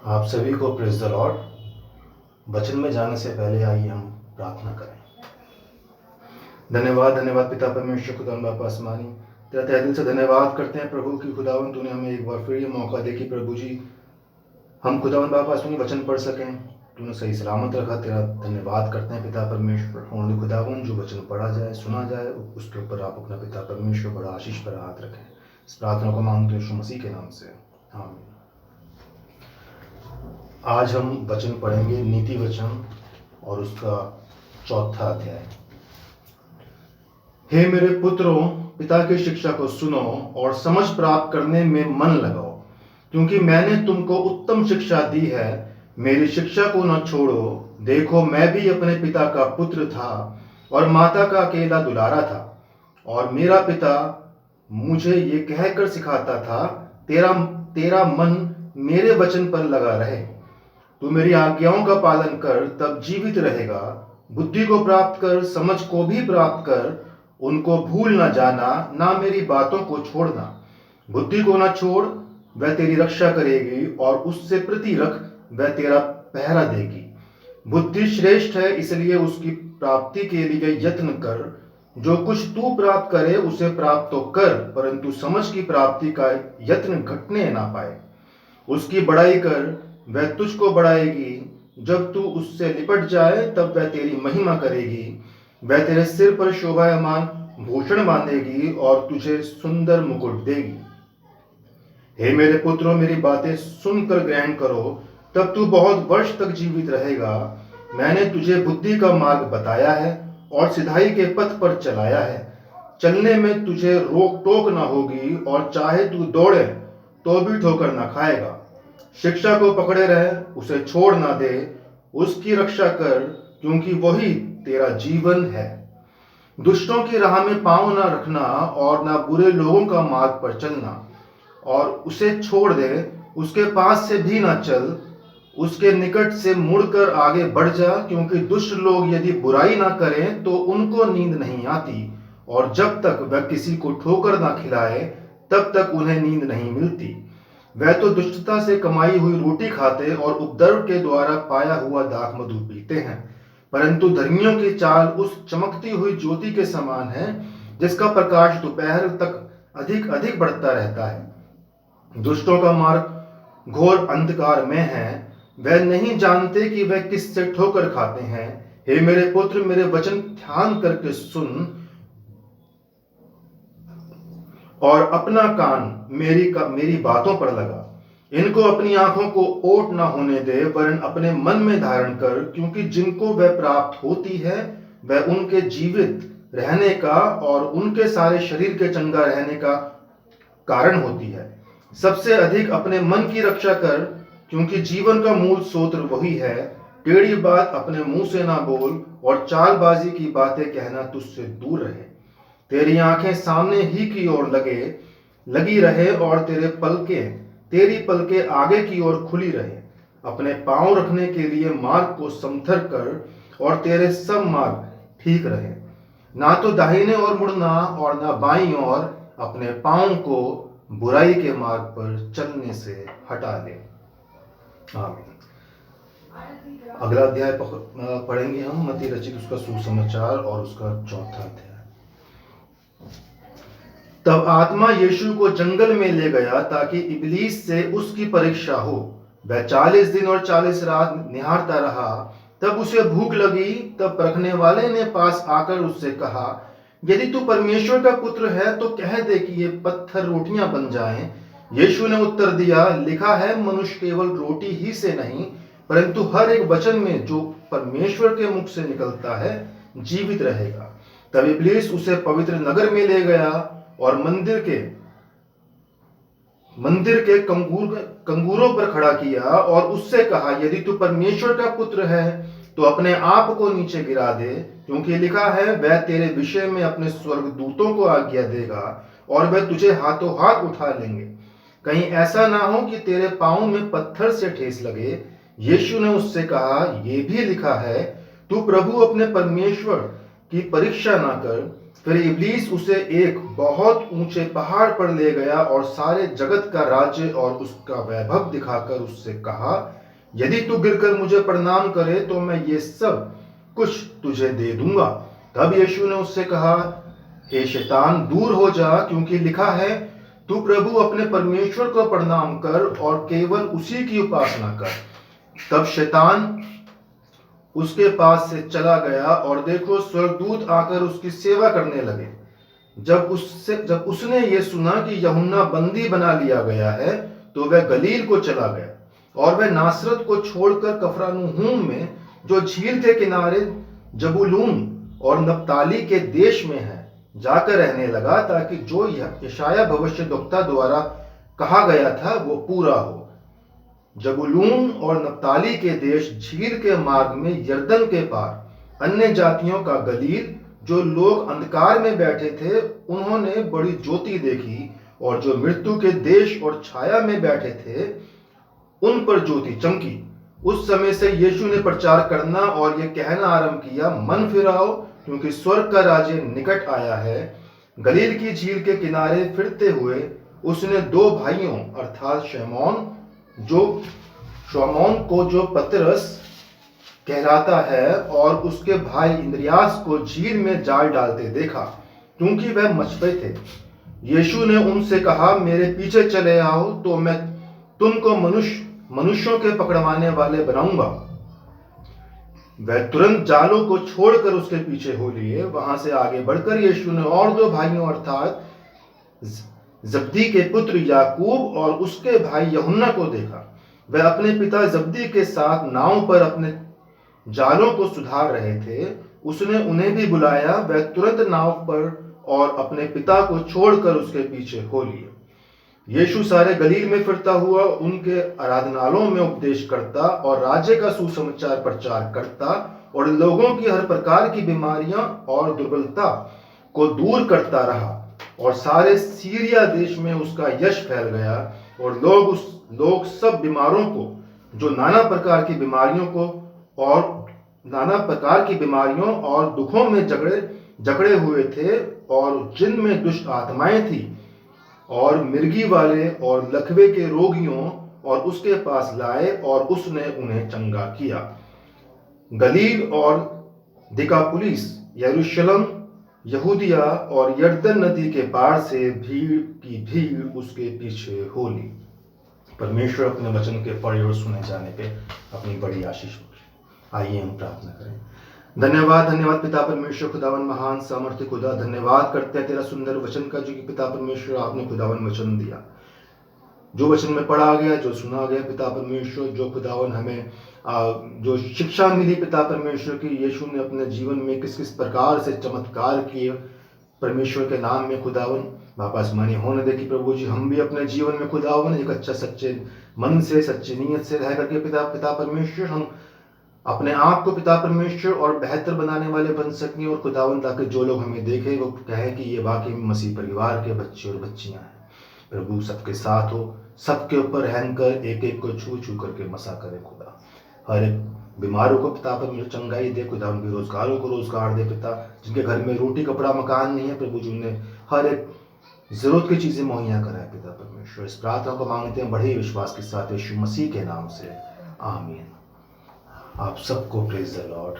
आप सभी को प्रेज द लॉर्ड। वचन में जाने से पहले आइए हम प्रार्थना करें। धन्यवाद पिता परमेश्वर खुदा बापा आसमानी, तेरा तहे दिल से धन्यवाद करते हैं प्रभु की खुदावन तूने हमें एक बार फिर ये मौका दे कि प्रभु जी हम खुदावन बापा आसमानी वचन पढ़ सकें। तूने सही सलामत रखा, तेरा धन्यवाद करते हैं पिता परमेश्वर। और खुदावन जो वचन पढ़ा जाए सुना जाए उसके ऊपर आप अपना पिता परमेश्वर बड़ा आशीष पर हाथ रखें। इस प्रार्थना को मांगते यीशु मसीह के नाम से, आमीन। आज हम वचन पढ़ेंगे नीति वचन और उसका 4था अध्याय। हे मेरे पुत्रों, पिता की शिक्षा को सुनो और समझ प्राप्त करने में मन लगाओ, क्योंकि मैंने तुमको उत्तम शिक्षा दी है। मेरी शिक्षा को न छोड़ो। देखो, मैं भी अपने पिता का पुत्र था और माता का अकेला दुलारा था, और मेरा पिता मुझे ये कहकर सिखाता था, तेरा मन मेरे वचन पर लगा रहे। तू मेरी आज्ञाओं का पालन कर, तब जीवित रहेगा। बुद्धि को प्राप्त कर, समझ को भी प्राप्त कर। उनको भूल न जाना, ना मेरी बातों को छोड़ना। बुद्धि को न छोड़, वह तेरी रक्षा करेगी, और उससे प्रति रख, वह तेरा पहरा देगी। बुद्धि श्रेष्ठ है, इसलिए उसकी प्राप्ति के लिए यत्न कर। जो कुछ तू प्राप्त करे उसे प्राप्त तो कर, परंतु समझ की प्राप्ति का यत्न घटने ना पाए। उसकी बड़ाई कर, वह तुझको बढ़ाएगी। जब तू उससे लिपट जाए तब वह तेरी महिमा करेगी। वह तेरे सिर पर शोभायमान भूषण बांधेगी और तुझे सुंदर मुकुट देगी। हे मेरे पुत्रों, मेरी बातें सुनकर ग्रहण करो, तब तू बहुत वर्ष तक जीवित रहेगा। मैंने तुझे बुद्धि का मार्ग बताया है और सिधाई के पथ पर चलाया है। चलने में तुझे रोक टोक न होगी, और चाहे तू दौड़े तो भी ठोकर न खाएगा। शिक्षा को पकड़े रहे, उसे छोड़ ना दे। उसकी रक्षा कर, क्योंकि वही तेरा जीवन है। दुष्टों की राह में पांव ना रखना, और ना बुरे लोगों का मार्ग पर चलना। और उसे छोड़ दे, उसके पास से भी ना चल। उसके निकट से मुड़कर आगे बढ़ जा, क्योंकि दुष्ट लोग यदि बुराई ना करें तो उनको नींद नहीं आती, और जब तक वह किसी को ठोकर ना खिलाए तब तक उन्हें नींद नहीं मिलती। वह तो दुष्टता से कमाई हुई रोटी खाते और उपद्रव के द्वारा पाया हुआ दाख मधु पीते हैं। परंतु धर्मियों की चाल उस चमकती हुई ज्योति के समान है, जिसका प्रकाश दोपहर तक अधिक अधिक बढ़ता रहता है। दुष्टों का मार्ग घोर अंधकार में है, वह नहीं जानते कि वह किससे ठोकर खाते हैं। हे मेरे पुत्र, मेरे वचन ध्यान करके सुन, और अपना कान मेरी बातों पर लगा। इनको अपनी आंखों को ओट न होने दे, वरन अपने मन में धारण कर, क्योंकि जिनको वह प्राप्त होती है वह उनके जीवित रहने का और उनके सारे शरीर के चंगा रहने का कारण होती है। सबसे अधिक अपने मन की रक्षा कर, क्योंकि जीवन का मूल स्रोत वही है। टेढ़ी बात अपने मुंह से ना बोल, और चालबाजी की बातें कहना तुझसे दूर रहे। तेरी आंखें सामने ही की ओर लगी रहे, और तेरी पलकें आगे की ओर खुली रहे। अपने पांव रखने के लिए मार्ग को समथर कर, और तेरे सब मार्ग ठीक रहे। ना तो दाहिने ओर मुड़ना और ना बाईं ओर। अपने पांव को बुराई के मार्ग पर चलने से हटा ले। आमीन। अगला अध्याय पढ़ेंगे हम, मत्ती रचित उसका सुसमाचार और उसका 4था अध्याय। तब आत्मा यीशु को जंगल में ले गया, ताकि इब्लीस से उसकी परीक्षा हो। वह 40 दिन और 40 रात निहारता रहा। तब उसे भूख लगी। तब परखने वाले ने पास आकर उससे कहा, यदि तू परमेश्वर का पुत्र है तो कह दे कि ये पत्थर रोटियां बन जाएं। यीशु ने उत्तर दिया, लिखा है, मनुष्य केवल रोटी ही से नहीं, परंतु हर एक वचन में जो परमेश्वर के मुख से निकलता है जीवित रहेगा। तब इब्लीस उसे पवित्र नगर में ले गया और मंदिर के कंगूरों पर खड़ा किया, और उससे कहा, यदि तू परमेश्वर का पुत्र है तो अपने आप को नीचे गिरा दे, क्योंकि लिखा है, वह तेरे विषय में अपने स्वर्गदूतों को आज्ञा देगा, और वह तुझे हाथों हाथ उठा लेंगे। कहीं ऐसा ना हो कि तेरे पांव में पत्थर से ठेस लगे। यीशु ने उससे कहा, यह भी लिखा है, तू प्रभु अपने परमेश्वर की परीक्षा ना कर। फिर इब्लीस उसे एक बहुत ऊंचे पहाड़ पर ले गया और सारे जगत का राज्य और उसका वैभव दिखाकर उससे कहा, यदि तू गिरकर मुझे प्रणाम करे तो मैं ये सब कुछ तुझे दे दूंगा। तब यीशु ने उससे कहा, हे शैतान, दूर हो जा, क्योंकि लिखा है, तू प्रभु अपने परमेश्वर को प्रणाम कर और केवल उसी की उपासना कर। तब शैतान उसके पास से चला गया और देखो, स्वर्गदूत आकर उसकी सेवा करने लगे। जब उसने ये सुना कि यूहन्ना बंदी बना लिया गया है, तो वह गलील को चला गया और वह नासरत को छोड़कर कफरनहूम में, जो झील के किनारे जबूलून और नप्ताली के देश में है, जाकर रहने लगा, ताकि जो यशाया भविष्यद्वक्ता द्वारा कहा गया था वो पूरा हो। जबूलून और नप्ताली के देश झील के मार्ग में यरदन के पार अन्य जातियों का गलील, जो लोग अंधकार में बैठे थे उन्होंने बड़ी ज्योति देखी, और जो मृत्यु के देश और छाया में बैठे थे उन पर ज्योति चमकी। उस समय से यीशु ने प्रचार करना और यह कहना आरंभ किया, मन फिराओ, क्योंकि स्वर्ग का राज्य निकट आया है। गलील की झील के किनारे फिरते हुए उसने दो भाइयों अर्थात शमौन को, जो पतरस कहलाता है, और उसके भाई इंद्रियास को झील में जाल डालते देखा, क्योंकि वह मछुए थे। यीशु ने उनसे कहा, मेरे पीछे चले आओ तो मैं तुमको मनुष्यों के पकड़वाने वाले बनाऊंगा। वह तुरंत जालों को छोड़कर उसके पीछे हो लिए। वहां से आगे बढ़कर यीशु ने और दो भाइयों अर्थात जब्दी के पुत्र याकूब और उसके भाई यूहन्ना को देखा। वह अपने पिता जब्दी के साथ नाव पर अपने जालों को सुधार रहे थे। उसने उन्हें भी बुलाया। वह तुरंत नाव पर और अपने पिता को छोड़कर उसके पीछे हो लिए। यीशु सारे गलील में फिरता हुआ उनके आराधनालयों में उपदेश करता और राज्य का सुसमाचार प्रचार करता और लोगों की हर प्रकार की बीमारियां और दुर्बलता को दूर करता रहा। और सारे सीरिया देश में उसका यश फैल गया और लोग सब बीमारों को, जो नाना प्रकार की बीमारियों और दुखों में जकड़े हुए थे और जिनमें दुष्ट आत्माएं थी, और मिर्गी वाले और लकवे के रोगियों और उसके पास लाए, और उसने उन्हें चंगा किया। गलील और दिकापुलिस, यरूशलेम, यहूदिया और यरदन नदी के पार से भीड़ उसके पीछे हो ली। परमेश्वर अपने वचन के पढ़े और सुने जाने पे अपनी बड़ी आशीष बख्शे। आइए हम प्रार्थना करें। धन्यवाद पिता परमेश्वर, खुदावन महान सामर्थ्य खुदा, धन्यवाद करते हैं तेरा सुंदर वचन का, जो कि पिता परमेश्वर आपने खुदावन वचन दिया, जो वचन में पढ़ा गया, जो सुना गया पिता परमेश्वर, जो खुदावन हमें जो शिक्षा मिली पिता परमेश्वर की, यीशु ने अपने जीवन में किस किस प्रकार से चमत्कार किए परमेश्वर के नाम में खुदावन बाप आसमानी होने दे कि प्रभु जी हम भी अपने जीवन में खुदावन एक अच्छा सच्चे मन से, सच्ची नीयत से रह करके पिता परमेश्वर हम अपने आप को पिता परमेश्वर और बेहतर बनाने वाले बन सकें, और खुदावन ताकि जो लोग हमें देखें वो कहें कि ये वाकई में मसीह परिवार के बच्चे और बच्चियां हैं। प्रभु सबके साथ हो, सबके ऊपर रहम कर, एक एक को छू छू करके मसा करे खुदा। हर एक बीमारों को पिता परमेश्वर चंगाई दे खुदा, उन बेरोजगारों को रोजगार दे पिता, जिनके घर में रोटी कपड़ा मकान नहीं है प्रभु जी उन्हें हर एक जरूरत की चीजें मुहैया कराए पिता परमेश्वर। इस प्रार्थना को मांगते हैं बड़े विश्वास के साथ यीशु मसीह के नाम से, आमीन। आप सबको प्रेज द लॉर्ड।